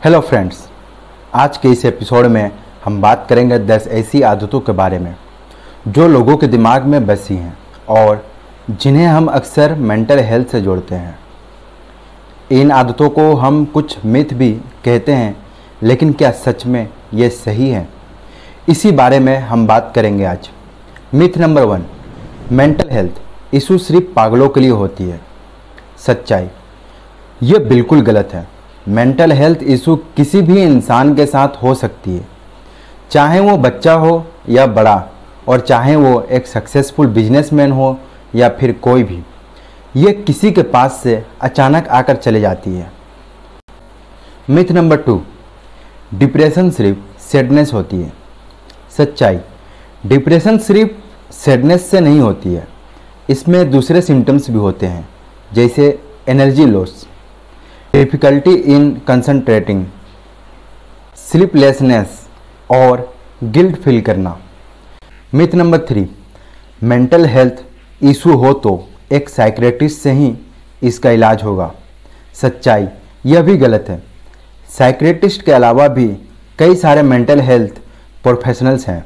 Hello friends, आज के इस एपिसोड में हम बात करेंगे 10 ऐसी आदतों के बारे में जो लोगों के दिमाग में बसी हैं और जिन्हें हम अक्सर मेंटल हेल्थ से जोड़ते हैं। इन आदतों को हम कुछ मिथ भी कहते हैं, लेकिन क्या सच में ये सही है? इसी बारे में हम बात करेंगे आज। Myth number 1, mental health issue सिर्फ पागलों के लिए होती है। सच्चाई, ये बिल्कुल गलत है। मेंटल हेल्थ इशू किसी भी इंसान के साथ हो सकती है, चाहे वो बच्चा हो या बड़ा, और चाहे वो एक सक्सेसफुल बिजनेसमैन हो या फिर कोई भी। ये किसी के पास से अचानक आकर चले जाती है। मिथ नंबर 2, डिप्रेशन सिर्फ सैडनेस होती है। सच्चाई, डिप्रेशन सिर्फ सैडनेस से नहीं होती है, इसमें दूसरे सिम्टम्स भी होते हैं, जैसे energy loss, difficulty in concentrating, sleeplessness और गिल्ट फील करना। Myth number 3, mental health issue हो तो एक साइकियाट्रिस्ट से ही इसका इलाज होगा। सच्चाई, यह भी गलत है। साइकियाट्रिस्ट के अलावा भी कई सारे मेंटल हेल्थ प्रोफेशनल्स हैं,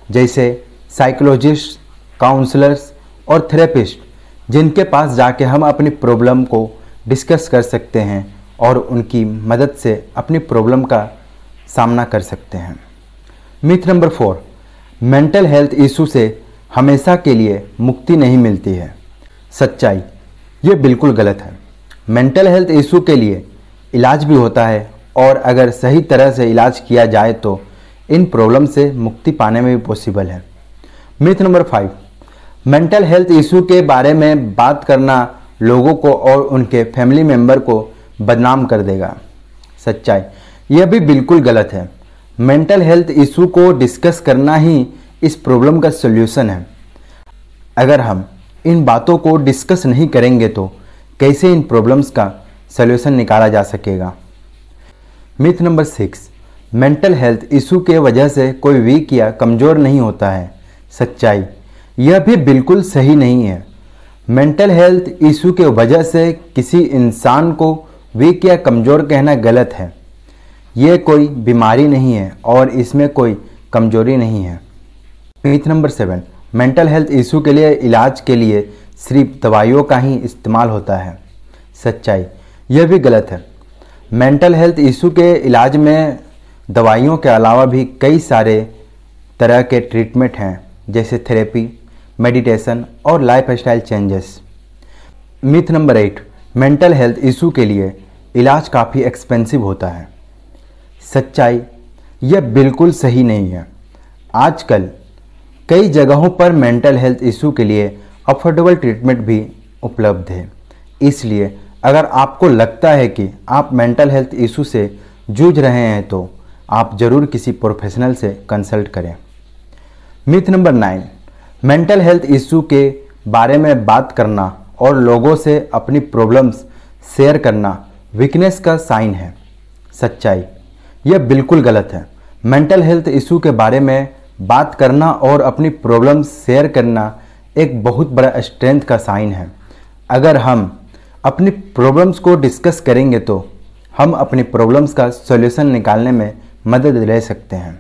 जैसे साइकोलॉजिस्ट, काउंसलर्स और थेरेपिस्ट, जिनके पास जाके हम अपनी प्रॉब्लम को डिस्कस कर सकते हैं और उनकी मदद से अपनी प्रॉब्लम का सामना कर सकते हैं। Myth number 4, mental health issue से हमेशा के लिए मुक्ति नहीं मिलती है। सच्चाई, ये बिल्कुल गलत है। मेंटल हेल्थ इशू के लिए इलाज भी होता है, और अगर सही तरह से इलाज किया जाए तो इन प्रॉब्लम से मुक्ति पाने में भी पॉसिबल है। Myth number 5, mental health issue के बारे में बात करना लोगों को और उनके फैमिली मेंबर को बदनाम कर देगा। सच्चाई, यह भी बिल्कुल गलत है। मेंटल हेल्थ इशू को डिस्कस करना ही इस प्रॉब्लम का सॉल्यूशन है। अगर हम इन बातों को डिस्कस नहीं करेंगे तो कैसे इन प्रॉब्लम्स का सॉल्यूशन निकाला जा सकेगा। Myth number 6, mental health issue के वजह से कोई वीक या कमज़ोर नहीं होता है। सच्चाई, यह भी बिल्कुल सही नहीं है। मेंटल हेल्थ इशू के वजह से किसी इंसान को वीक या कमज़ोर कहना गलत है। ये कोई बीमारी नहीं है और इसमें कोई कमजोरी नहीं है। Myth number 7, mental health issue के लिए इलाज के लिए सिर्फ दवाइयों का ही इस्तेमाल होता है। सच्चाई, यह भी गलत है। मेंटल हेल्थ इशू के इलाज में दवाइयों के अलावा भी कई सारे तरह के ट्रीटमेंट हैं, जैसे थेरेपी, मेडिटेशन और lifestyle changes. Myth number 8, mental health issue के लिए इलाज काफ़ी एक्सपेंसिव होता है। सच्चाई, यह बिल्कुल सही नहीं है। आजकल कई जगहों पर मेंटल हेल्थ इशू के लिए अफोर्डेबल ट्रीटमेंट भी उपलब्ध है। इसलिए अगर आपको लगता है कि आप मेंटल हेल्थ इशू से जूझ रहे हैं तो आप ज़रूर किसी प्रोफेशनल से कंसल्ट करें। Myth number 9, mental health issue के बारे में बात करना और लोगों से अपनी प्रॉब्लम्स शेयर करना वीकनेस का साइन है। सच्चाई, यह बिल्कुल गलत है। मेंटल हेल्थ इशू के बारे में बात करना और अपनी प्रॉब्लम्स शेयर करना एक बहुत बड़ा स्ट्रेंथ का साइन है। अगर हम अपनी प्रॉब्लम्स को डिस्कस करेंगे तो हम अपनी प्रॉब्लम्स का सॉल्यूशन निकालने में मदद ले सकते हैं।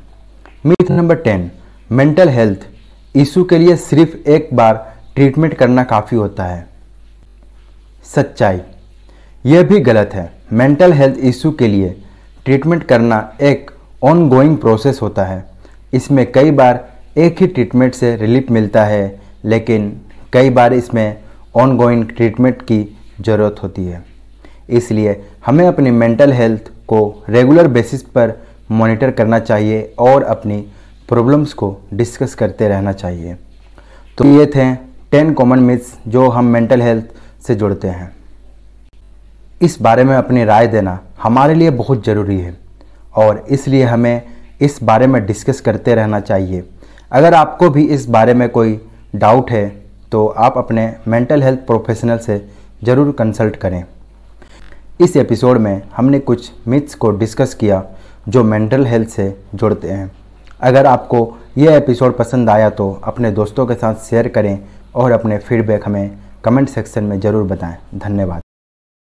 Myth number 10, mental health issue के लिए सिर्फ एक बार ट्रीटमेंट करना काफ़ी होता है। सच्चाई, यह भी गलत है। मेंटल हेल्थ इशू के लिए ट्रीटमेंट करना एक ऑनगोइंग प्रोसेस होता है। इसमें कई बार एक ही ट्रीटमेंट से रिलीफ मिलता है, लेकिन कई बार इसमें ऑनगोइंग ट्रीटमेंट की ज़रूरत होती है। इसलिए हमें अपनी मेंटल हेल्थ को रेगुलर बेसिस पर मॉनिटर करना चाहिए और अपनी प्रॉब्लम्स को डिस्कस करते रहना चाहिए। तो ये थे 10 कॉमन मिथ्स जो हम मेंटल हेल्थ से जुड़ते हैं। इस बारे में अपनी राय देना हमारे लिए बहुत ज़रूरी है और इसलिए हमें इस बारे में डिस्कस करते रहना चाहिए। अगर आपको भी इस बारे में कोई डाउट है तो आप अपने मेंटल हेल्थ प्रोफेशनल से ज़रूर कंसल्ट करें। इस एपिसोड में हमने कुछ मिथ्स को डिस्कस किया जो मेंटल हेल्थ से जुड़ते हैं। अगर आपको यह एपिसोड पसंद आया तो अपने दोस्तों के साथ शेयर करें और अपने फीडबैक हमें कमेंट सेक्शन में ज़रूर बताएं। धन्यवाद।